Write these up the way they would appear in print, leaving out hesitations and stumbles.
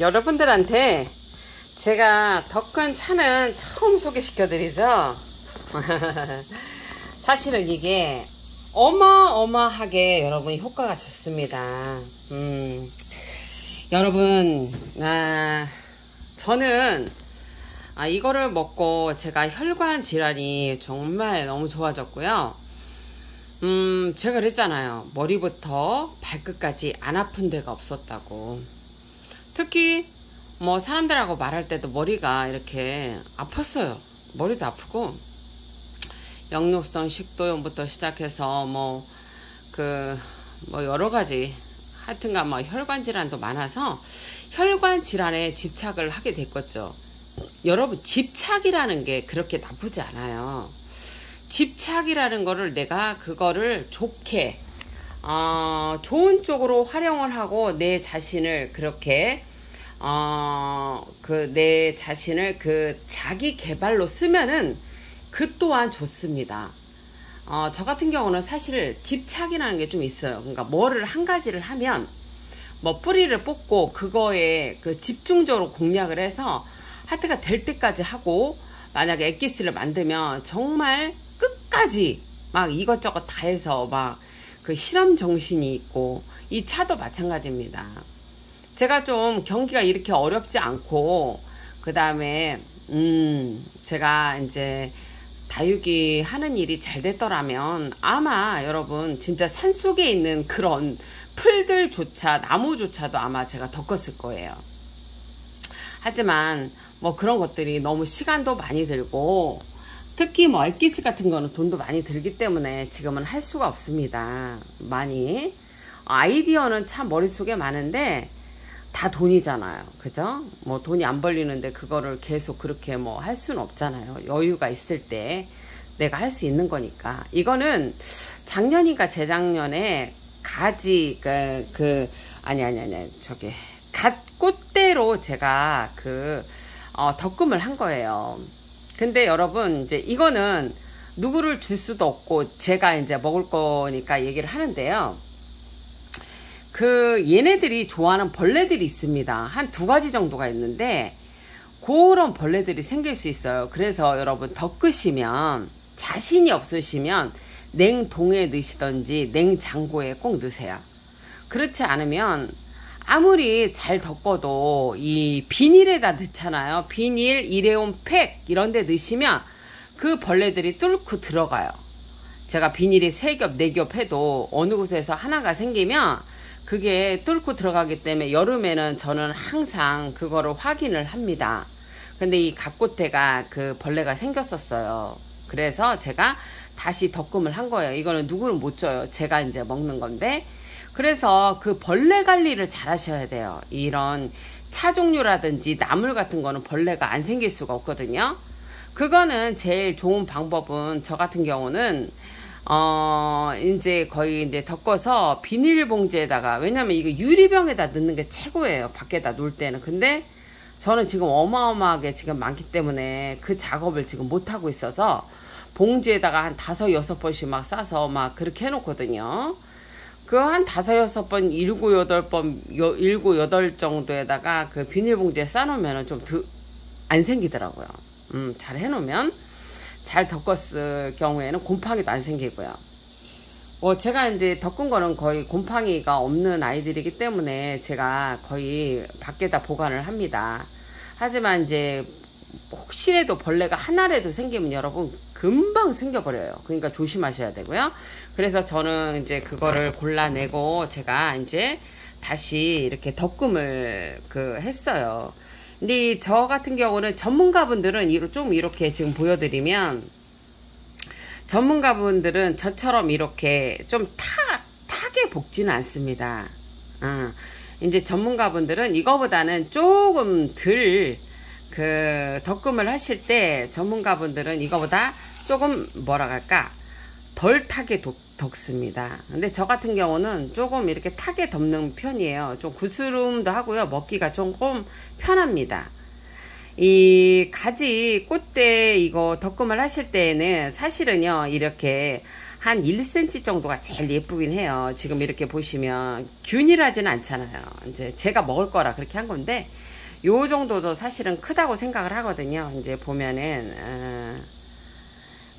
여러분들한테 제가 덕근 차는 처음 소개시켜드리죠. 사실은 이게 어마어마하게 여러분 효과가 좋습니다. 여러분, 저는 이거를 먹고 제가 혈관 질환이 정말 너무 좋아졌고요. 제가 그랬잖아요. 머리부터 발끝까지 안 아픈 데가 없었다고. 특히 뭐 사람들하고 말할 때도 머리가 이렇게 아팠어요. 머리도 아프고 역류성 식도염부터 시작해서 뭐 여러 가지 하여튼간 뭐 혈관 질환도 많아서 혈관 질환에 집착을 하게 됐겠죠. 여러분, 집착이라는 게 그렇게 나쁘지 않아요. 집착이라는 거를 내가 그거를 좋게 좋은 쪽으로 활용을 하고 내 자신을 그렇게 내 자신을 자기 개발로 쓰면은 그 또한 좋습니다. 저 같은 경우는 사실 집착이라는 게 좀 있어요. 그러니까 뭐를 한 가지를 하면 뭐 뿌리를 뽑고 그거에 집중적으로 공략을 해서 하여튼가 될 때까지 하고, 만약에 엑기스를 만들면 정말 끝까지 막 이것저것 다 해서 막 실험 정신이 있고, 이 차도 마찬가지입니다. 제가 좀 경기가 이렇게 어렵지 않고, 그 다음에 제가 이제 다육이 하는 일이 잘 됐더라면 아마 여러분 진짜 산속에 있는 그런 풀들조차, 나무조차도 아마 제가 덮었을 거예요. 하지만 뭐 그런 것들이 너무 시간도 많이 들고, 특히 뭐 엑기스 같은 거는 돈도 많이 들기 때문에 지금은 할 수가 없습니다. 많이 아이디어는 참 머릿속에 많은데 다 돈이잖아요. 그죠? 뭐 돈이 안 벌리는데 그거를 계속 그렇게 뭐 할 수는 없잖아요. 여유가 있을 때 내가 할 수 있는 거니까. 이거는 작년인가 재작년에 가지 갓꽃대로 제가 덕금을 한 거예요. 근데 여러분, 이제 이거는 누구를 줄 수도 없고 제가 이제 먹을 거니까 얘기를 하는데요. 얘네들이 좋아하는 벌레들이 있습니다. 한 2가지 정도가 있는데 그런 벌레들이 생길 수 있어요. 그래서 여러분, 덕으시면, 자신이 없으시면 냉동에 넣으시던지 냉장고에 꼭 넣으세요. 그렇지 않으면 아무리 잘 덮어도 이 비닐에다 넣잖아요. 비닐, 일회용 팩 이런 데 넣으시면 그 벌레들이 뚫고 들어가요. 제가 비닐이 3겹, 4겹 해도 어느 곳에서 하나가 생기면 그게 뚫고 들어가기 때문에 여름에는 저는 항상 그거를 확인을 합니다. 근데 이 갑꽃대가 벌레가 생겼었어요. 그래서 제가 다시 덕금을 한 거예요. 이거는 누구는 못 줘요. 제가 이제 먹는 건데. 그래서 벌레 관리를 잘 하셔야 돼요. 이런 차 종류라든지 나물 같은 거는 벌레가 안 생길 수가 없거든요. 그거는 제일 좋은 방법은, 저 같은 경우는 이제 거의 이제 덮어서 비닐봉지에다가, 왜냐면 이거 유리병에다 넣는 게 최고예요. 밖에다 놓을 때는. 근데 저는 지금 어마어마하게 지금 많기 때문에 그 작업을 지금 못하고 있어서 봉지에다가 한 5-6번씩 막 싸서 막 그렇게 해놓거든요. 한 5-6번, 7-8 정도에다가 비닐봉지에 싸놓으면 좀 안 생기더라고요. 잘 해놓으면, 잘 덮었을 경우에는 곰팡이도 안 생기고요. 제가 이제 덮은 거는 거의 곰팡이가 없는 아이들이기 때문에 제가 거의 밖에다 보관을 합니다. 하지만 이제 혹시라도 벌레가 하나라도 생기면 여러분 금방 생겨버려요. 그러니까 조심하셔야 되고요. 그래서 저는 이제 그거를 골라내고 제가 이제 다시 이렇게 덕금을 했어요. 근데 저 같은 경우는 전문가분들은 좀 이렇게 지금 보여드리면, 전문가분들은 저처럼 이렇게 좀 타게 볶지는 않습니다. 이제 전문가분들은 이거보다는 조금 덜 덕금을 하실 때 전문가분들은 이거보다 조금 덜 타게 덮습니다. 근데 저 같은 경우는 조금 이렇게 타게 덮는 편이에요. 좀 구스름도 하고요. 먹기가 조금 편합니다. 이 가지 꽃대 이거 덕금을 하실 때에는 사실은요, 이렇게 한 1cm 정도가 제일 예쁘긴 해요. 지금 이렇게 보시면 균일하지는 않잖아요. 이제 제가 먹을 거라 그렇게 한 건데 요 정도도 사실은 크다고 생각을 하거든요. 이제 보면은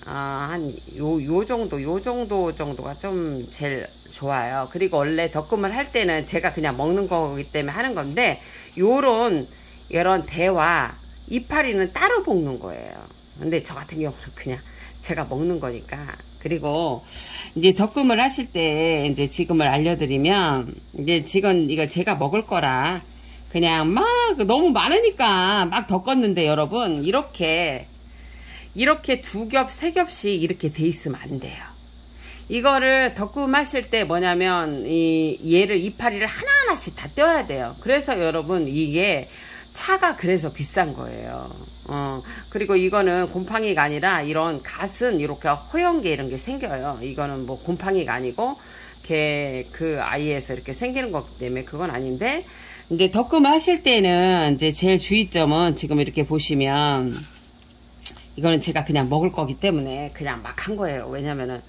한 요 정도가 좀 제일 좋아요. 그리고 원래 덕금을 할 때는 제가 그냥 먹는 거기 때문에 하는 건데 요런 이런 대와 이파리는 따로 볶는 거예요. 근데 저 같은 경우는 그냥 제가 먹는 거니까. 그리고 이제 덕금을 하실 때 이제 지금을 알려드리면 이제 지금 이거 제가 먹을 거라 그냥 막 너무 많으니까 막 덕었는데 여러분 이렇게 2겹 3겹씩 이렇게 돼 있으면 안 돼요. 이거를 덕금 하실 때 뭐냐면 얘를 이파리를 하나하나씩 다 떼어야 돼요. 그래서 여러분 이게 차가 그래서 비싼 거예요. 그리고 이거는 곰팡이가 아니라 이런 갓은 이렇게 허연 게 이런 게 생겨요. 이거는 뭐 곰팡이가 아니고 그 아이에서 이렇게 생기는 거기 때문에 그건 아닌데 이제 덕금을 하실 때는 이제 제일 주의점은 지금 이렇게 보시면 이거는 제가 그냥 먹을 거기 때문에 그냥 막 한 거예요. 왜냐면은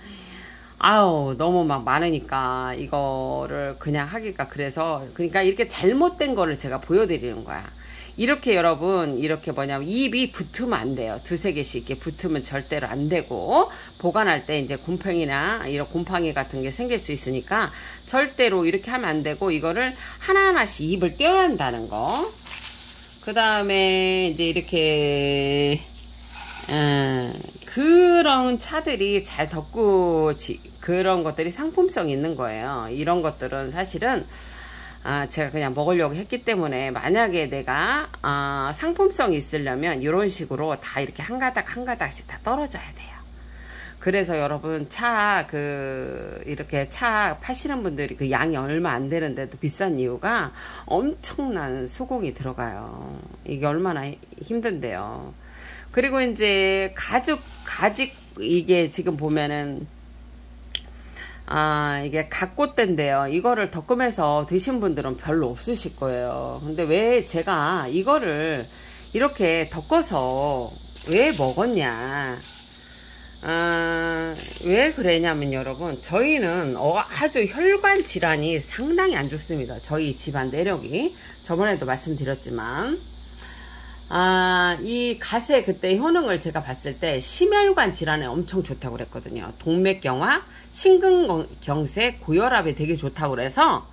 아우 너무 막 많으니까 이거를 그냥 하기가 그래서 그러니까 이렇게 잘못된 거를 제가 보여드리는 거야. 이렇게 여러분 이렇게 뭐냐면 입이 붙으면 안 돼요. 2-3개씩 이렇게 붙으면 절대로 안 되고 보관할 때 이제 곰팡이나 이런 곰팡이 같은 게 생길 수 있으니까 절대로 이렇게 하면 안 되고 이거를 하나하나씩 입을 떼어야 한다는 거. 그 다음에 이제 이렇게 그런 차들이 잘 덮고 그런 것들이 상품성이 있는 거예요. 이런 것들은 사실은 제가 그냥 먹으려고 했기 때문에 만약에 내가 상품성이 있으려면 이런 식으로 다 이렇게 한 가닥씩 다 떨어져야 돼요. 그래서 여러분 이렇게 차 파시는 분들이 그 양이 얼마 안 되는데도 비싼 이유가 엄청난 수공이 들어가요. 이게 얼마나 힘든데요. 그리고 이제 가죽 이게 지금 보면은 이게 갓꽃대인데요. 이거를 덕금해서 드신 분들은 별로 없으실 거예요. 근데 왜 제가 이거를 이렇게 덕어서 왜 먹었냐? 왜 그러냐면 여러분 저희는 아주 혈관 질환이 상당히 안 좋습니다. 저희 집안 내력이 저번에도 말씀드렸지만 이 갓의 그때 효능을 제가 봤을 때 심혈관 질환에 엄청 좋다고 그랬거든요. 동맥경화, 심근경색, 고혈압에 되게 좋다고 그래서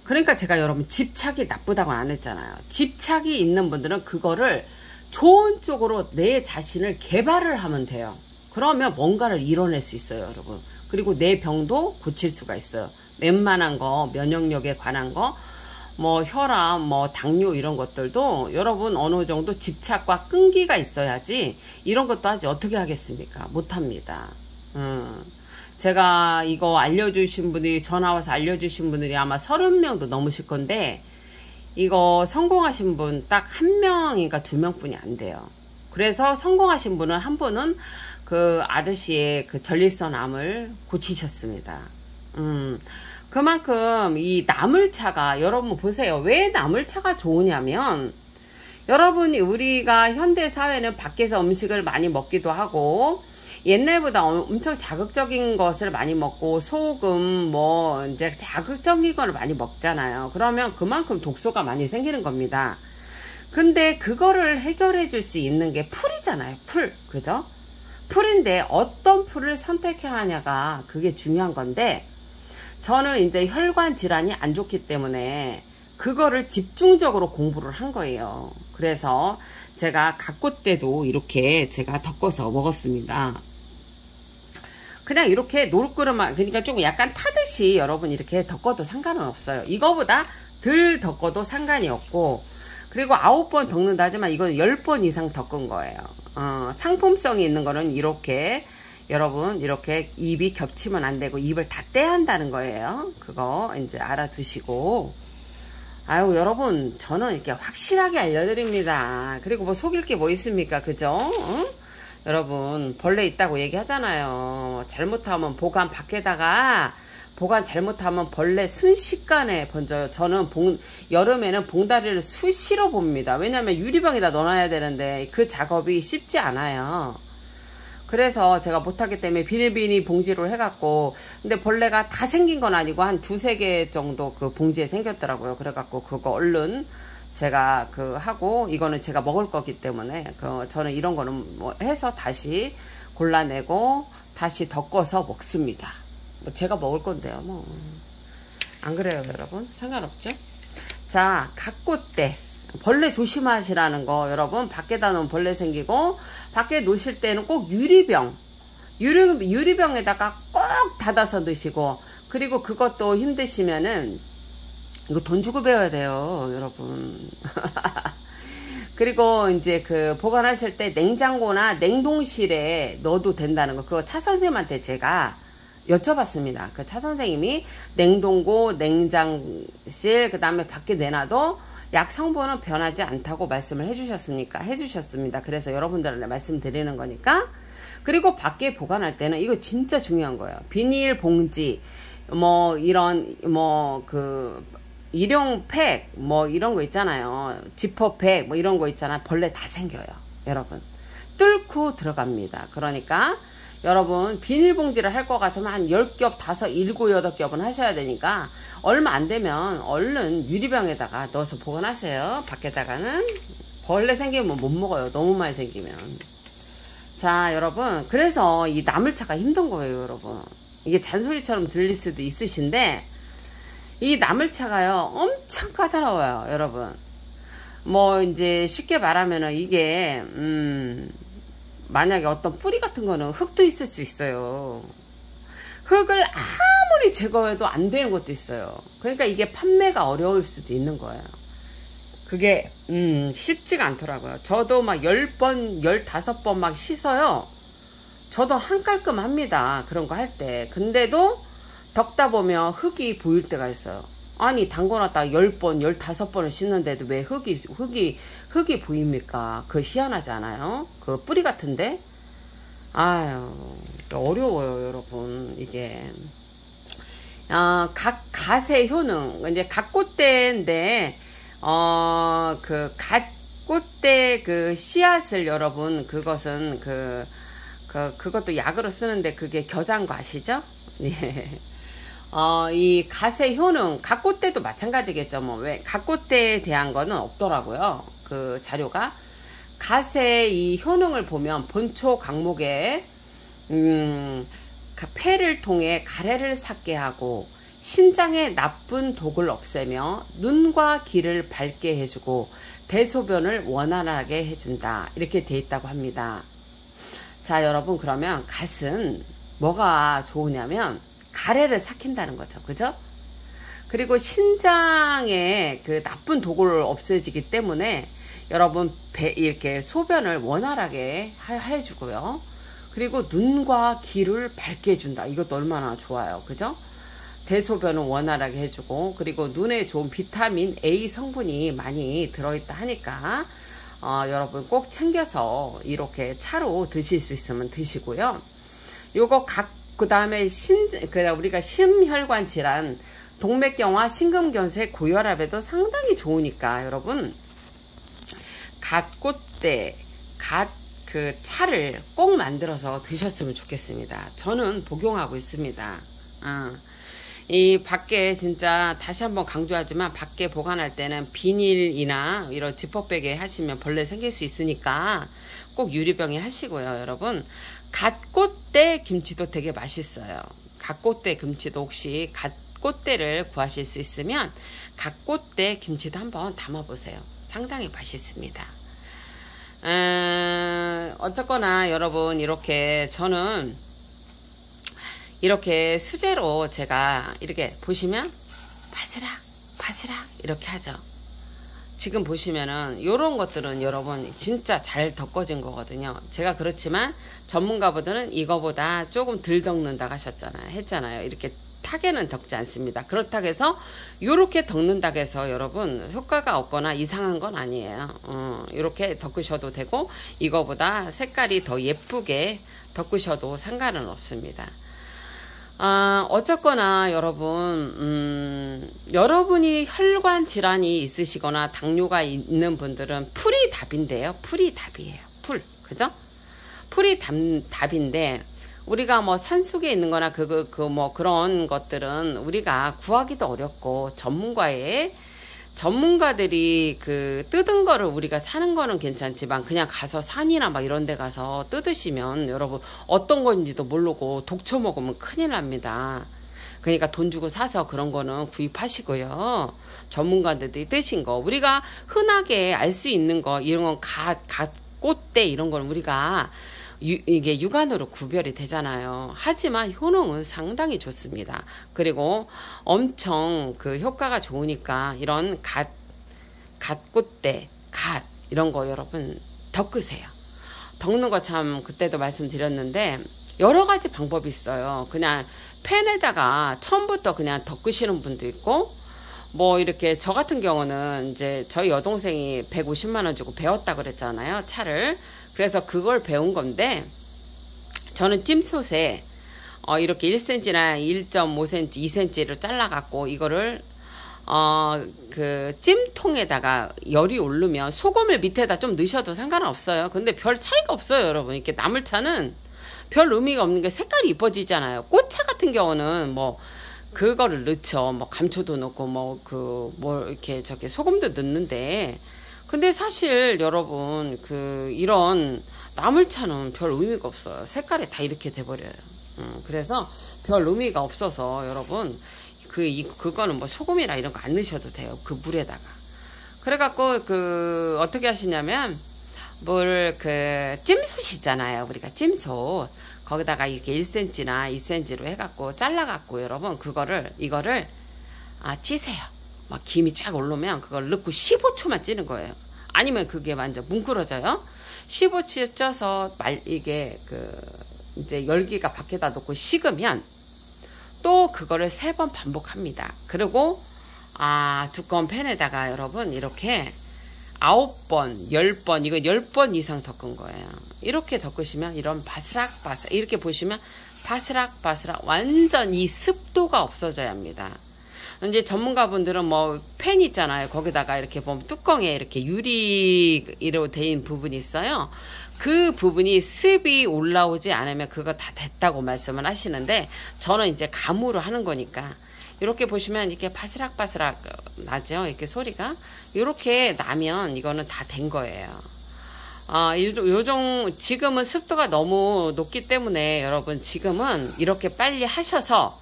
그러니까 제가 여러분 집착이 나쁘다고 안 했잖아요. 집착이 있는 분들은 그거를 좋은 쪽으로 내 자신을 개발을 하면 돼요. 그러면 뭔가를 이뤄낼 수 있어요, 여러분. 그리고 내 병도 고칠 수가 있어요. 웬만한 거, 면역력에 관한 거, 뭐 혈압, 뭐 당뇨 이런 것들도 여러분 어느 정도 집착과 끈기가 있어야지 이런 것도 하지 어떻게 하겠습니까? 못합니다. 제가 이거 알려주신 분들이 전화와서 알려주신 분들이 아마 30명도 넘으실 건데 이거 성공하신 분 딱 1명인가 2명뿐이 안 돼요. 그래서 성공하신 분은 한 분은 그 아저씨의 그 전립선암을 고치셨습니다. 그만큼 이 나물차가 여러분 보세요. 왜 나물차가 좋으냐면 여러분이 우리가 현대 사회는 밖에서 음식을 많이 먹기도 하고 옛날보다 엄청 자극적인 것을 많이 먹고 소금 뭐 이제 자극적인 걸 많이 먹잖아요. 그러면 그만큼 독소가 많이 생기는 겁니다. 근데 그거를 해결해 줄 수 있는 게 풀이잖아요. 풀. 그죠? 풀인데 어떤 풀을 선택해야 하냐가 그게 중요한 건데 저는 이제 혈관 질환이 안 좋기 때문에 그거를 집중적으로 공부를 한 거예요. 그래서 제가 갓꽃대도 이렇게 제가 덮어서 먹었습니다. 그냥 이렇게 노릇그릇만 그러니까 조금 약간 타듯이 여러분 이렇게 덮어도 상관은 없어요. 이거보다 덜 덮어도 상관이 없고 그리고 9번 덮는다 하지만 이건 10번 이상 덮은 거예요. 상품성이 있는 거는 이렇게 여러분 이렇게 입이 겹치면 안 되고 입을 다 떼야 한다는 거예요. 그거 이제 알아두시고 아유 여러분 저는 이렇게 확실하게 알려드립니다. 그리고 뭐 속일 게 뭐 있습니까? 그죠? 여러분 벌레 있다고 얘기하잖아요. 잘못하면 보관 밖에다가 보관 잘못하면 벌레 순식간에 번져요. 저는 여름에는 봉다리를 수시로 봅니다. 왜냐면 유리병에다 넣어놔야 되는데 그 작업이 쉽지 않아요. 그래서 제가 못하기 때문에 비닐비닐 봉지로 해갖고, 근데 벌레가 다 생긴 건 아니고 한 두세 개 정도 그 봉지에 생겼더라고요. 그래갖고 그거 얼른 제가 그 하고, 이거는 제가 먹을 거기 때문에 저는 이런 거는 뭐 해서 다시 골라내고 다시 덮어서 먹습니다. 뭐 제가 먹을 건데요, 뭐. 안 그래요, 여러분? 상관없죠? 자, 갓꽃대. 벌레 조심하시라는 거, 여러분. 밖에다 놓으면 벌레 생기고, 밖에 놓으실 때는 꼭 유리병에다가 꼭 닫아서 넣으시고, 그리고 그것도 힘드시면은, 이거 돈 주고 배워야 돼요, 여러분. 그리고 이제 그 보관하실 때 냉장고나 냉동실에 넣어도 된다는 거, 그거 차 선생님한테 제가 여쭤봤습니다. 그 차 선생님이 냉동고, 냉장실, 그 다음에 밖에 내놔도 약 성분은 변하지 않다고 말씀을 해주셨습니다. 그래서 여러분들한테 말씀드리는 거니까. 그리고 밖에 보관할 때는 이거 진짜 중요한 거예요. 비닐 봉지, 뭐 이런 뭐 그 일용팩 뭐 이런 거 있잖아요. 지퍼팩 뭐 이런 거 있잖아요. 벌레 다 생겨요, 여러분. 뚫고 들어갑니다. 그러니까 여러분 비닐봉지를 할 것 같으면 한 10겹, 5, 7, 8겹은 하셔야 되니까 얼마 안 되면 얼른 유리병에다가 넣어서 보관하세요. 밖에다가는 벌레 생기면 못 먹어요. 너무 많이 생기면. 자, 여러분, 그래서 이 나물차가 힘든 거예요, 여러분. 이게 잔소리처럼 들릴 수도 있으신데 이 나물차가요 엄청 까다로워요, 여러분. 뭐 이제 쉽게 말하면은 이게 만약에 어떤 뿌리 같은 거는 흙도 있을 수 있어요. 흙을 아무리 제거해도 안 되는 것도 있어요. 그러니까 이게 판매가 어려울 수도 있는 거예요. 그게 쉽지가 않더라고요. 저도 막 10번, 15번 막 씻어요. 저도 한 깔끔 합니다. 그런 거 할 때. 근데도 덮다 보면 흙이 보일 때가 있어요. 아니 담궈놨다가 10번, 15번을 씻는데도 왜 흙이 보입니까? 그거 희한하지 않아요? 그 뿌리 같은데? 아유, 어려워요, 여러분. 이게 각 갓의 효능, 이제 갓꽃대인데 그 갓꽃대 그 씨앗을 여러분, 그것은 그것도 약으로 쓰는데 그게 겨장거 아시죠? 예. 이 갓의 효능, 갓꽃대도 마찬가지겠죠. 뭐 왜 갓꽃대에 대한 거는 없더라고요. 그 자료가. 갓의 이 효능을 보면 본초 강목에 폐를 통해 가래를 삭게 하고 신장의 나쁜 독을 없애며 눈과 귀를 밝게 해주고 대소변을 원활하게 해준다. 이렇게 돼 있다고 합니다. 자, 여러분, 그러면 갓은 뭐가 좋으냐면 가래를 삭힌다는 거죠. 그죠? 그리고 신장에 그 나쁜 독을 없애지기 때문에 여러분 이렇게 소변을 원활하게 해주고요. 그리고 눈과 귀를 밝게 해준다. 이것도 얼마나 좋아요. 그죠? 대소변을 원활하게 해주고, 그리고 눈에 좋은 비타민 A 성분이 많이 들어있다 하니까 여러분 꼭 챙겨서 이렇게 차로 드실 수 있으면 드시고요. 요거 그 다음에 우리가 심혈관 질환, 동맥경화, 심근경색, 고혈압에도 상당히 좋으니까 여러분 갓꽃대, 그 차를 꼭 만들어서 드셨으면 좋겠습니다. 저는 복용하고 있습니다. 이 밖에 진짜 다시 한번 강조하지만 밖에 보관할 때는 비닐이나 이런 지퍼백에 하시면 벌레 생길 수 있으니까 꼭 유리병에 하시고요, 여러분. 갓꽃대 김치도 되게 맛있어요. 갓꽃대 김치도 혹시 갓꽃대를 구하실 수 있으면 갓꽃대 김치도 한번 담아보세요. 상당히 맛있습니다. 어쨌거나 여러분, 이렇게 저는 이렇게 수제로 제가 이렇게 보시면 바스락 이렇게 하죠. 지금 보시면은 요런 것들은 여러분 진짜 잘 덮어진 거거든요. 제가 그렇지만 전문가분들은 이거보다 조금 덜 덮는다 했잖아요. 이렇게 타게는 덮지 않습니다. 그렇다고 해서 요렇게 덮는다고 해서 여러분 효과가 없거나 이상한 건 아니에요. 이렇게 덮으셔도 되고 이거보다 색깔이 더 예쁘게 덮으셔도 상관은 없습니다. 어쨌거나 여러분, 여러분이 혈관 질환이 있으시거나 당뇨가 있는 분들은 풀이 답인데요. 풀이 답이에요. 그죠? 풀이 답인데, 우리가 뭐 산속에 있는 거나 뭐 그런 것들은 우리가 구하기도 어렵고, 전문가들이 그 뜯은 거를 우리가 사는 거는 괜찮지만, 그냥 가서 산이나 막 이런 데 가서 뜯으시면 여러분 어떤 건지도 모르고 독초 먹으면 큰일 납니다. 그러니까 돈 주고 사서 그런 거는 구입하시고요. 전문가들이 뜨신 거, 우리가 흔하게 알 수 있는 거, 이런 건 꽃대 이런 거는 우리가 이게 육안으로 구별이 되잖아요. 하지만 효능은 상당히 좋습니다. 그리고 엄청 그 효과가 좋으니까 이런 갓꽃대, 이런 거 여러분 덮으세요. 덮는 거 참 그때도 말씀드렸는데 여러 가지 방법이 있어요. 그냥 팬에다가 처음부터 그냥 덮으시는 분도 있고, 뭐 이렇게 저 같은 경우는 이제 저희 여동생이 150만 원 주고 배웠다 그랬잖아요, 차를. 그래서 그걸 배운 건데, 저는 찜솥에 이렇게 1cm나 1.5cm, 2cm를 잘라갖고 이거를 그 찜통에다가 열이 오르면 소금을 밑에다 좀 넣으셔도 상관은 없어요. 근데 별 차이가 없어요, 여러분. 이렇게 나물차는 별 의미가 없는 게 색깔이 이뻐지잖아요. 꽃차 같은 경우는 뭐 그거를 넣죠. 뭐 감초도 넣고 뭐 이렇게 저기 소금도 넣는데, 근데 사실 여러분 이런 나물차는 별 의미가 없어요. 색깔이 다 이렇게 돼버려요. 그래서 별 의미가 없어서 여러분 그거는 뭐 소금이나 이런 거 안 넣으셔도 돼요. 그 물에다가. 그래갖고 어떻게 하시냐면 찜솥 있잖아요. 우리가 찜솥. 거기다가 이렇게 1cm나 2cm로 해갖고 잘라갖고 여러분 이거를 찌세요. 막 김이 쫙 오르면 그걸 넣고 15초만 찌는 거예요. 아니면 그게 완전 뭉클어져요. 15초 쪄서 이게 이제 열기가 밖에다 놓고 식으면 또 그거를 3번 반복합니다. 그리고 두꺼운 팬에다가 여러분 이렇게 9번, 10번, 이거 10번 이상 덮은 거예요. 이렇게 덮으시면 이런 바스락바스락, 이렇게 보시면 바스락바스락, 완전 이 습도가 없어져야 합니다. 이제 전문가분들은 뭐 팬 있잖아요. 거기다가 이렇게 보면 뚜껑에 이렇게 유리로 된 부분이 있어요. 그 부분이 습이 올라오지 않으면 그거 다 됐다고 말씀을 하시는데, 저는 이제 감으로 하는 거니까 이렇게 보시면 이렇게 바스락바스락 나죠. 이렇게 소리가. 이렇게 나면 이거는 다 된 거예요. 지금은 습도가 너무 높기 때문에 여러분 지금은 이렇게 빨리 하셔서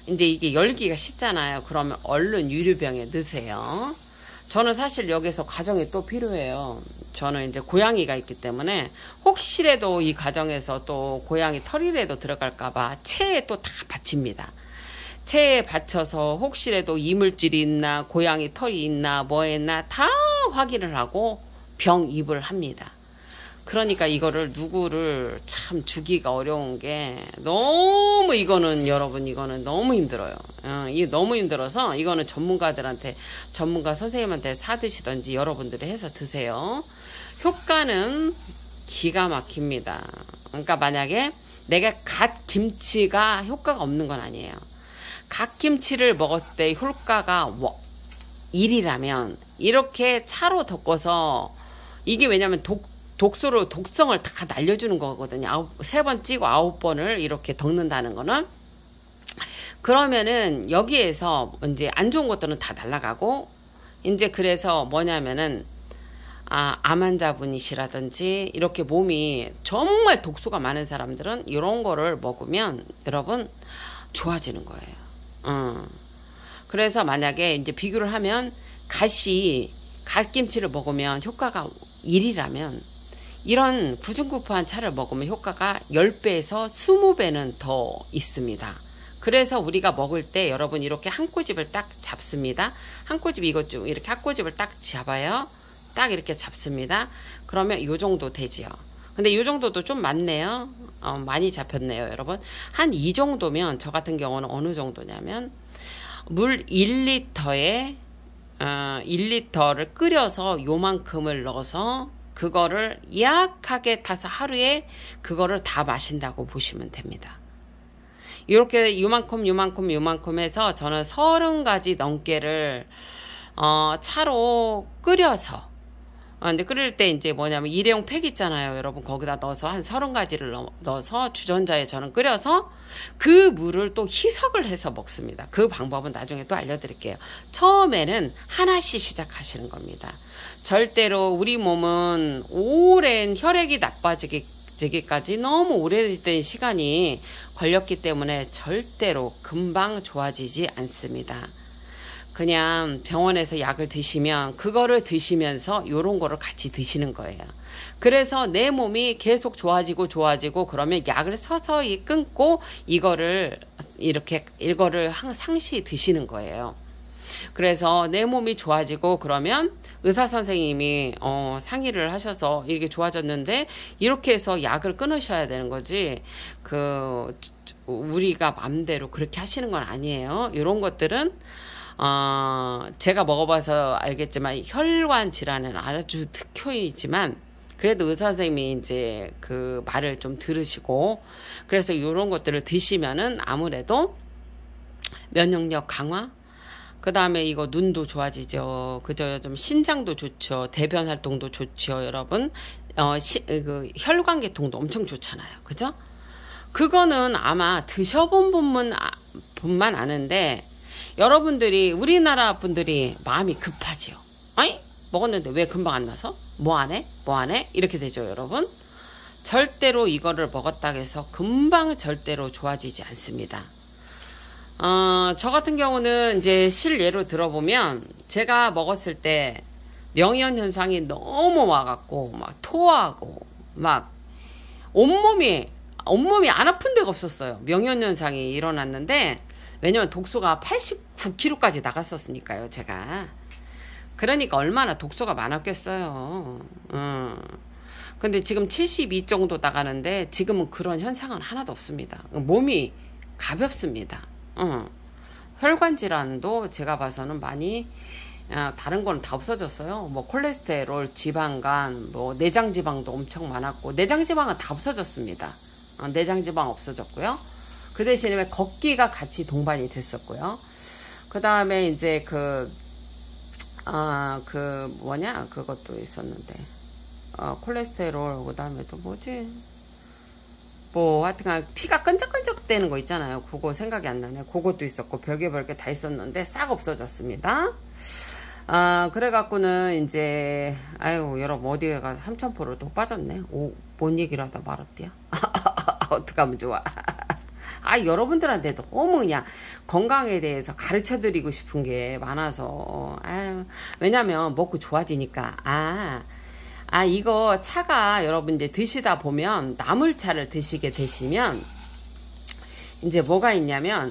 이제 이게 열기가 식잖아요. 그러면 얼른 유리병에 넣으세요. 저는 사실 여기서 과정이 또 필요해요. 저는 이제 고양이가 있기 때문에 혹시라도 이 과정에서 또 고양이 털이라도 들어갈까봐 체에 또 다 받칩니다. 체에 받쳐서 혹시라도 이물질이 있나 고양이 털이 있나 뭐 했나 다 확인을 하고 병입을 합니다. 그러니까 이거를 누구를 참 주기가 어려운 게 너무 여러분 이거는 너무 힘들어요. 이게 너무 힘들어서 이거는 전문가 선생님한테 사드시던지 여러분들이 해서 드세요. 효과는 기가 막힙니다. 그러니까 만약에 내가 갓김치가 효과가 없는 건 아니에요. 갓김치를 먹었을 때 효과가 1이라면 이렇게 차로 덮어서, 이게 왜냐면 독성을 다 날려주는 거거든요. 3번 찌고 9번을 이렇게 덮는다는 거는. 그러면은 여기에서 이제 안 좋은 것들은 다 날아가고, 이제 그래서 뭐냐면은 암 환자분이시라든지 이렇게 몸이 정말 독소가 많은 사람들은 이런 거를 먹으면 여러분 좋아지는 거예요. 그래서 만약에 이제 비교를 하면 갓김치를 먹으면 효과가 1이라면 이런 구중구포한 차를 먹으면 효과가 10배에서 20배는 더 있습니다. 그래서 우리가 먹을 때 여러분 이렇게 한 꼬집을 딱 잡습니다. 한 꼬집 이것 좀 이렇게 한 꼬집을 딱 잡아요. 딱 이렇게 잡습니다. 그러면 요 정도 되지요. 근데 요 정도도 좀 많네요. 많이 잡혔네요, 여러분. 한 이 정도면 저 같은 경우는 어느 정도냐면 물 1리터에 1리터를 끓여서 요만큼을 넣어서 그거를 약하게 타서 하루에 그거를 다 마신다고 보시면 됩니다. 이렇게 요만큼 해서 저는 30가지 넘게를 차로 끓여서 근데 끓일 때 이제 뭐냐면 일회용 팩 있잖아요. 여러분 거기다 넣어서 한 30가지를 넣어서 주전자에 저는 끓여서 그 물을 또 희석을 해서 먹습니다. 그 방법은 나중에 또 알려드릴게요. 처음에는 하나씩 시작하시는 겁니다. 절대로 우리 몸은 오랜 혈액이 나빠지기까지 너무 오래된 시간이 걸렸기 때문에 절대로 금방 좋아지지 않습니다. 그냥 병원에서 약을 드시면 그거를 드시면서 요런 거를 같이 드시는 거예요. 그래서 내 몸이 계속 좋아지고 그러면 약을 서서히 끊고 이거를 상시 드시는 거예요. 그래서 내 몸이 좋아지고 그러면 의사 선생님이 상의를 하셔서 이렇게 좋아졌는데 이렇게 해서 약을 끊으셔야 되는 거지. 우리가 맘대로 그렇게 하시는 건 아니에요. 이런 것들은 제가 먹어봐서 알겠지만 혈관 질환은 아주 특효이지만 그래도 의사 선생님이 이제 그 말을 좀 들으시고 그래서 이런 것들을 드시면은 아무래도 면역력 강화, 그 다음에 이거 눈도 좋아지죠. 그죠? 좀 신장도 좋죠. 대변 활동도 좋죠, 여러분. 그 혈관계통도 엄청 좋잖아요. 그죠? 그거는 아마 드셔본 분만 아는데 여러분들이 우리나라 분들이 마음이 급하지요. 아니 먹었는데 왜 금방 안 나서? 뭐 안 해? 이렇게 되죠, 여러분. 절대로 이거를 먹었다고 해서 금방 절대로 좋아지지 않습니다. 저 같은 경우는 이제 실예로 들어보면 제가 먹었을 때 명현 현상이 너무 와갖고 막 토하고 막 온몸이 안 아픈 데가 없었어요. 명현 현상이 일어났는데 왜냐면 독소가 89kg까지 나갔었으니까요, 제가. 그러니까 얼마나 독소가 많았겠어요. 근데 지금 72 정도 나가는데 지금은 그런 현상은 하나도 없습니다. 몸이 가볍습니다. 혈관 질환도 제가 봐서는 많이 다른 거는 다 없어졌어요. 뭐 콜레스테롤, 지방간, 뭐 내장 지방도 엄청 많았고 내장 지방은 다 없어졌습니다. 내장 지방 없어졌고요. 그 대신에 걷기가 같이 동반이 됐었고요. 그 다음에 이제 그것도 있었는데, 콜레스테롤, 그 다음에 또 뭐지? 뭐, 하여튼, 피가 끈적끈적 되는 거 있잖아요. 그거 생각이 안 나네. 그것도 있었고, 별게 다 있었는데, 싹 없어졌습니다. 그래갖고는, 이제, 여러분, 어디에 가서 3,000%로 또 빠졌네. 뭔 얘기를 하다 말았대요? 어떡하면 좋아. 여러분들한테 너무 그냥 건강에 대해서 가르쳐 드리고 싶은 게 많아서. 왜냐면 먹고 좋아지니까. 이거 차가 여러분 이제 드시다 보면 나물차를 드시게 되시면 이제 뭐가 있냐면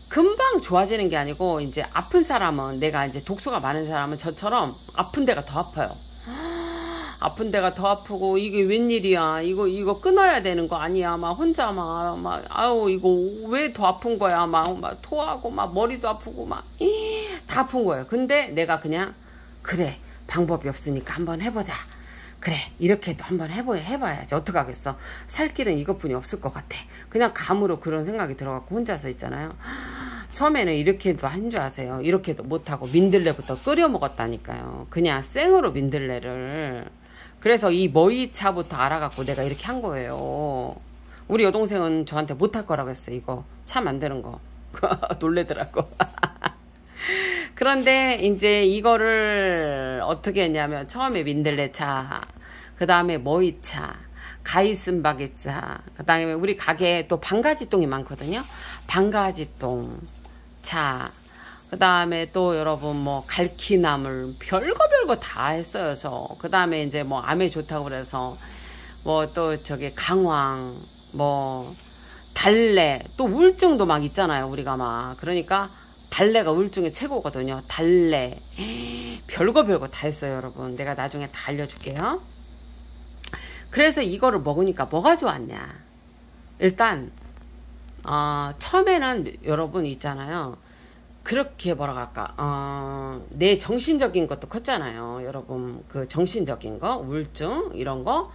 금방 좋아지는 게 아니고 이제 아픈 사람은 내가 이제 독소가 많은 사람은 저처럼 아픈 데가 더 아파요. 아픈 데가 더 아프고 이게 웬일이야, 이거 끊어야 되는 거 아니야, 막 혼자 이거 왜 더 아픈 거야, 막 토하고 막 머리도 아프고 막 다 아픈 거예요. 근데 내가 그냥 그래, 방법이 없으니까 한번 해보자, 그래 이렇게도 한번 해봐야지, 어떡하겠어, 살 길은 이것뿐이 없을 것 같아. 그냥 감으로 그런 생각이 들어갖고 혼자서 있잖아요. 처음에는 이렇게도 한 줄 아세요? 이렇게도 못하고 민들레부터 끓여 먹었다니까요. 그냥 생으로 민들레를. 그래서 이 머위차부터 알아갖고 내가 이렇게 한 거예요. 우리 여동생은 저한테 못할 거라고 했어요. 이거 차 만드는 거. 놀래더라고. 그런데 이제 이거를 어떻게 했냐면 처음에 민들레차, 그 다음에 머위차, 가이슨바게차, 그 다음에 우리 가게에 또 방가지똥이 많거든요. 방가지똥 차, 그 다음에 또 여러분 뭐 갈퀴나물 별거 다 했어요. 그 다음에 이제 뭐 암에 좋다고 그래서 뭐 또 저기 강황, 뭐 달래, 또 우울증도 막 있잖아요, 우리가 막. 그러니까 달래가 우울증의 최고거든요. 달래 별거 다 했어요, 여러분. 내가 나중에 다 알려줄게요. 그래서 이거를 먹으니까 뭐가 좋았냐, 일단 처음에는 여러분 있잖아요, 그렇게 내 정신적인 것도 컸잖아요, 여러분. 그 정신적인 거, 우울증 이런 거,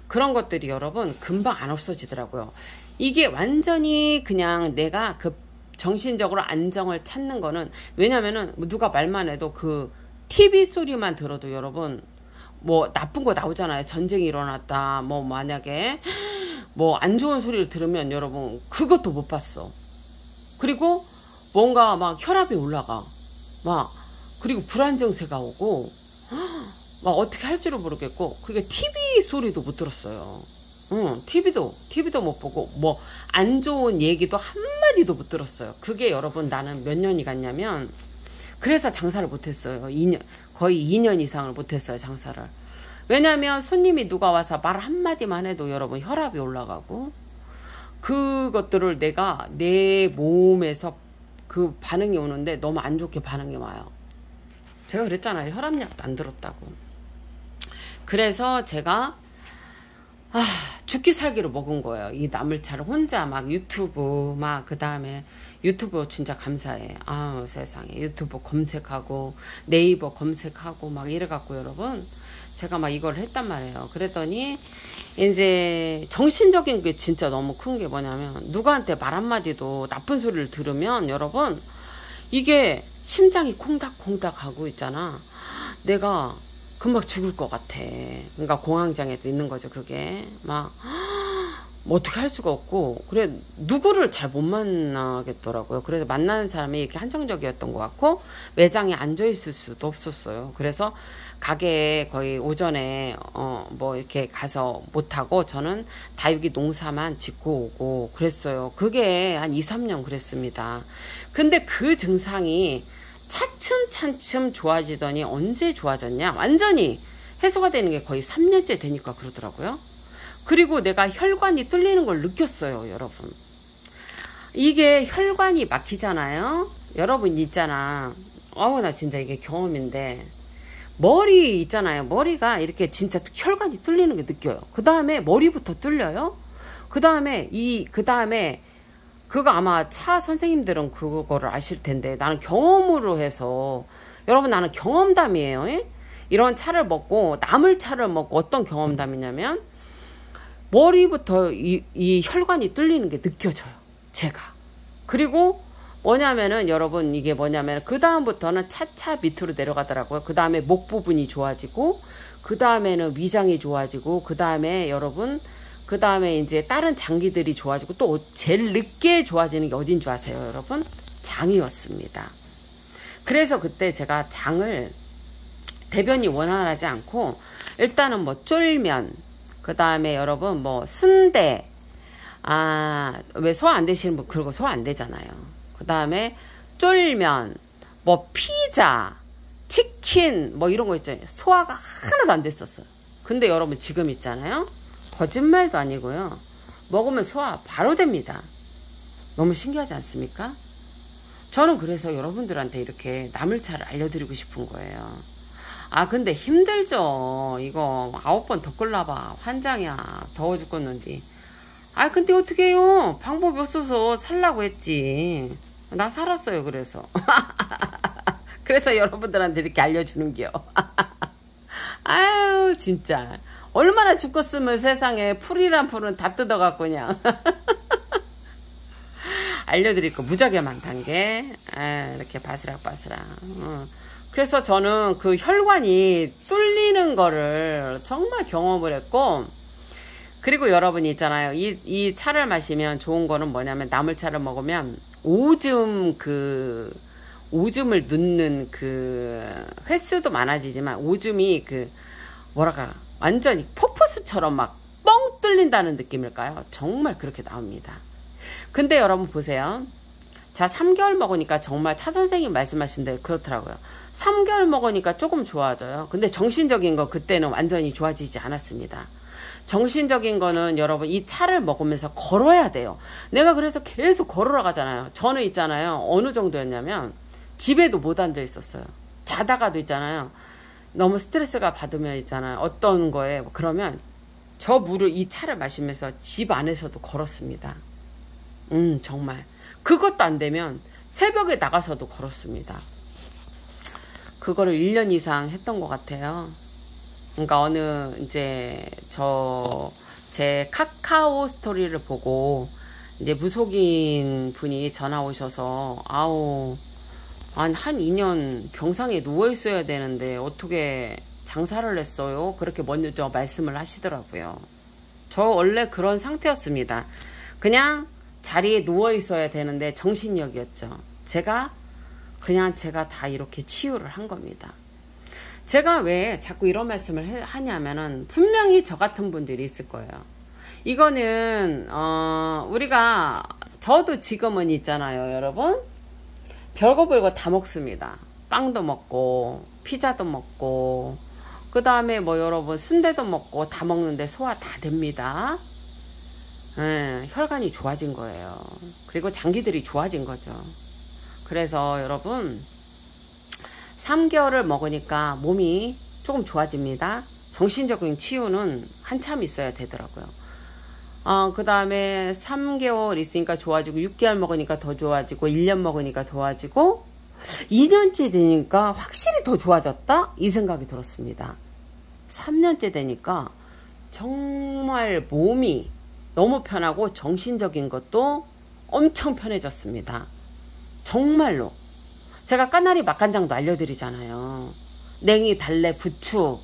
그런 것들이 여러분 금방 안 없어지더라고요. 이게 완전히 그냥 내가 그 정신적으로 안정을 찾는 거는, 왜냐면은 누가 말만 해도 그 TV 소리만 들어도 여러분 뭐 나쁜 거 나오잖아요. 전쟁이 일어났다. 뭐 만약에 뭐 안 좋은 소리를 들으면 여러분 그것도 못 봤어. 그리고 뭔가 막 혈압이 올라가. 막 그리고 불안 증세가 오고 막 어떻게 할 줄을 모르겠고 그게 TV 소리도 못 들었어요. 응, TV도 못 보고 뭐 안 좋은 얘기도 한마디도 못 들었어요. 그게 여러분 나는 몇 년이 갔냐면 그래서 장사를 못했어요. 2년, 거의 2년 이상을 못했어요, 장사를. 왜냐면 손님이 누가 와서 말 한마디만 해도 여러분 혈압이 올라가고 그것들을 내가 내 몸에서 그 반응이 오는데 너무 안 좋게 반응이 와요. 제가 그랬잖아요. 혈압약도 안 들었다고. 그래서 제가 죽기 살기로 먹은 거예요. 이 나물차를 혼자 막 유튜브 막 그 다음에 유튜브 진짜 감사해. 아우 세상에 유튜브 검색하고 네이버 검색하고 막 이래갖고 여러분 제가 막 이걸 했단 말이에요. 그랬더니 이제 정신적인 게 진짜 너무 큰 게 뭐냐면 누구한테 말 한마디도 나쁜 소리를 들으면 여러분 이게 심장이 콩닥콩닥 하고 있잖아. 내가 금방 죽을 것 같아. 그러니까 공황장애도 있는 거죠. 그게 막 뭐 어떻게 할 수가 없고 그래 누구를 잘 못 만나겠더라고요. 그래서 만나는 사람이 이렇게 한정적이었던 것 같고 매장에 앉아 있을 수도 없었어요. 그래서 가게에 거의 오전에 뭐 이렇게 가서 못하고 저는 다육이 농사만 짓고 오고 그랬어요. 그게 한 2, 3년 그랬습니다. 근데 그 증상이 차츰차츰 좋아지더니 언제 좋아졌냐? 완전히 해소가 되는 게 거의 3년째 되니까 그러더라고요. 그리고 내가 혈관이 뚫리는 걸 느꼈어요, 여러분. 이게 혈관이 막히잖아요. 여러분 있잖아. 나 진짜 이게 경험인데 머리 있잖아요. 머리가 이렇게 진짜 혈관이 뚫리는 게 느껴요. 그 다음에 머리부터 뚫려요. 그 다음에 그거 아마 차 선생님들은 그거를 아실 텐데 나는 경험으로 해서 여러분 나는 경험담이에요. 이런 차를 먹고 나물 차를 먹고 어떤 경험담이냐면 머리부터 이 혈관이 뚫리는 게 느껴져요. 제가. 그리고 뭐냐면은 여러분 이게 뭐냐면 그 다음부터는 차차 밑으로 내려가더라고요. 그 다음에 목 부분이 좋아지고 그 다음에는 위장이 좋아지고 그 다음에 여러분 그 다음에 이제 다른 장기들이 좋아지고 또 제일 늦게 좋아지는 게 어딘 줄 아세요, 여러분? 장이었습니다. 그래서 그때 제가 장을 대변이 원활하지 않고 일단은 뭐 쫄면 그 다음에 여러분 뭐 순대 왜 소화 안 되시는 분 그리고 소화 안 되잖아요. 그 다음에 쫄면 뭐 피자 치킨 뭐 이런 거 있잖아요. 소화가 하나도 안 됐었어요. 근데 여러분 지금 있잖아요. 거짓말도 아니고요. 먹으면 소화 바로 됩니다. 너무 신기하지 않습니까? 저는 그래서 여러분들한테 이렇게 나물차를 알려드리고 싶은 거예요. 근데 힘들죠. 이거 9번 더 끓라봐. 환장이야. 더워 죽겠는데. 근데 어떻게 해요? 방법이 없어서 살라고 했지. 나 살았어요. 그래서. 그래서 여러분들한테 이렇게 알려주는겨. 아유 진짜. 얼마나 죽겠으면 세상에 풀이란 풀은 다 뜯어갖고 그냥. 알려드릴 거 무지하게 많단 게. 이렇게 바스락바스락. 그래서 저는 그 혈관이 뚫리는 거를 정말 경험을 했고 그리고 여러분이 있잖아요. 이 차를 마시면 좋은 거는 뭐냐면 나물차를 먹으면 오줌을 넣는 그 횟수도 많아지지만 오줌이 뭐랄까 완전히 폭포수처럼 막 뻥 뚫린다는 느낌일까요? 정말 그렇게 나옵니다. 근데 여러분 보세요. 자 3개월 먹으니까 정말 차 선생님 말씀하신 대로 그렇더라고요. 3개월 먹으니까 조금 좋아져요. 근데 정신적인 거 그때는 완전히 좋아지지 않았습니다. 정신적인 거는 여러분 이 차를 먹으면서 걸어야 돼요. 내가 그래서 계속 걸으러 가잖아요. 저는 있잖아요. 어느 정도였냐면 집에도 못 앉아 있었어요. 자다가도 있잖아요. 너무 스트레스가 받으면 있잖아요. 어떤 거에 그러면 저 물을 이 차를 마시면서 집 안에서도 걸었습니다. 정말 그것도 안 되면 새벽에 나가서도 걸었습니다. 그거를 1년 이상 했던 것 같아요. 그러니까 어느 이제 제 카카오 스토리를 보고 이제 무속인 분이 전화 오셔서 한 2년 병상에 누워 있어야 되는데 어떻게 장사를 했어요. 그렇게 먼저 말씀을 하시더라고요. 저 원래 그런 상태였습니다. 그냥 자리에 누워 있어야 되는데 정신력이었죠. 제가 다 이렇게 치유를 한 겁니다. 제가 왜 자꾸 이런 말씀을 하냐면은 분명히 저 같은 분들이 있을 거예요. 이거는 저도 지금은 있잖아요, 여러분. 별거 별거 다 먹습니다. 빵도 먹고 피자도 먹고 그 다음에 뭐 여러분 순대도 먹고 다 먹는데 소화 다 됩니다. 혈관이 좋아진 거예요. 그리고 장기들이 좋아진 거죠. 그래서 여러분 3개월을 먹으니까 몸이 조금 좋아집니다. 정신적인 치유는 한참 있어야 되더라고요. 그 다음에 3개월 있으니까 좋아지고 6개월 먹으니까 더 좋아지고 1년 먹으니까 좋아지고 2년째 되니까 확실히 더 좋아졌다? 이 생각이 들었습니다. 3년째 되니까 정말 몸이 너무 편하고 정신적인 것도 엄청 편해졌습니다. 정말로. 제가 까나리 맛간장도 알려드리잖아요. 냉이, 달래, 부추.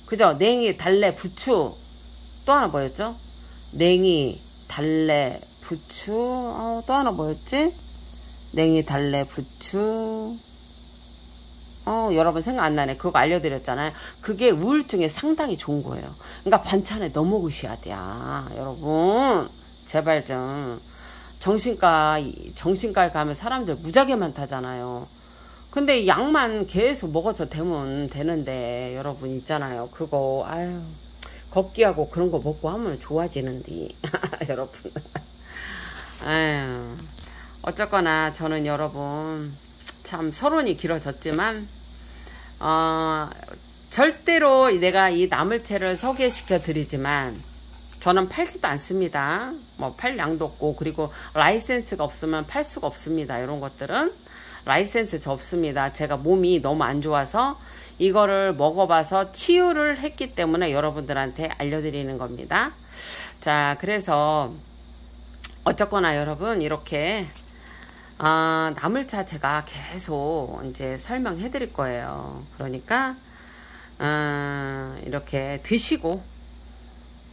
그죠? 냉이, 달래, 부추. 또 하나 뭐였죠? 냉이, 달래, 부추. 또 하나 뭐였지? 냉이, 달래, 부추. 여러분 생각 안 나네. 그거 알려드렸잖아요. 그게 우울증에 상당히 좋은 거예요. 그러니까 반찬에 넣어 먹으셔야 돼요. 여러분 제발 좀. 정신과에 가면 사람들 무지하게 많다잖아요. 근데 약만 계속 먹어서 되면 되는데 여러분 있잖아요. 그거 걷기하고 그런 거 먹고 하면 좋아지는데 여러분. 어쨌거나 저는 여러분 참 서론이 길어졌지만 절대로 내가 이 나물채를 소개시켜 드리지만 저는 팔지도 않습니다. 뭐 팔 양도 없고 그리고 라이센스가 없으면 팔 수가 없습니다. 이런 것들은 라이센스 저 없습니다. 제가 몸이 너무 안 좋아서 이거를 먹어봐서 치유를 했기 때문에 여러분들한테 알려드리는 겁니다. 자, 그래서 어쨌거나 여러분 이렇게 나물차 제가 계속 이제 설명해 드릴 거예요. 그러니까 이렇게 드시고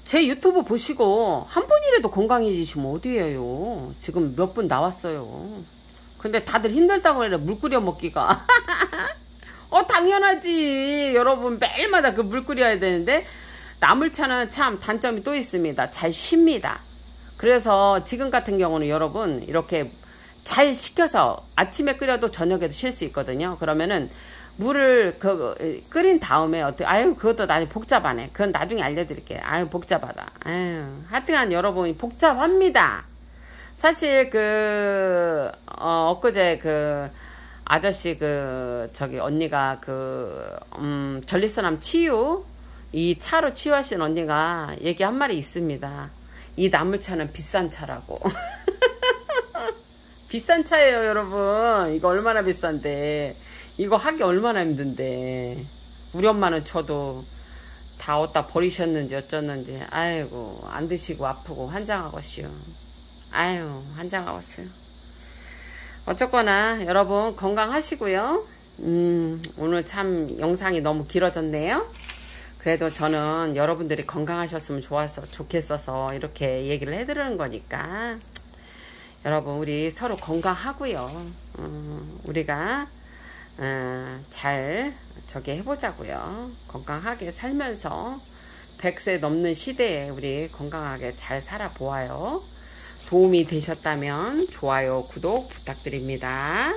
제 유튜브 보시고 한 분이라도 건강해지시면 어디에요. 지금 몇 분 나왔어요. 근데 다들 힘들다고 해라. 물 끓여 먹기가. 당연하지. 여러분 매일마다 그 물 끓여야 되는데 나물차는 참 단점이 또 있습니다. 잘 쉽니다. 그래서 지금 같은 경우는 여러분 이렇게 잘 식혀서 아침에 끓여도 저녁에도 쉴 수 있거든요. 그러면은 물을 끓인 다음에 그것도 나중에 복잡하네. 그건 나중에 알려드릴게요. 복잡하다. 하여튼간 여러분 복잡합니다. 사실 엊그제 아저씨 언니가 전립선암 치유 이 차로 치유하신 언니가 얘기 한 말이 있습니다. 이 나물차는 비싼 차라고. 비싼 차예요, 여러분. 이거 얼마나 비싼데. 이거 하기 얼마나 힘든데. 우리 엄마는 저도 다 어디다 버리셨는지 어쩌는지. 아이고, 안 드시고 아프고 환장하겠슈. 환장하겠어요. 어쨌거나 여러분 건강하시고요. 오늘 참 영상이 너무 길어졌네요. 그래도 저는 여러분들이 건강하셨으면 좋겠어서 이렇게 얘기를 해드리는 거니까 여러분 우리 서로 건강하고요. 우리가 잘 해보자고요. 건강하게 살면서 100세 넘는 시대에 우리 건강하게 잘 살아보아요. 도움이 되셨다면 좋아요, 구독 부탁드립니다.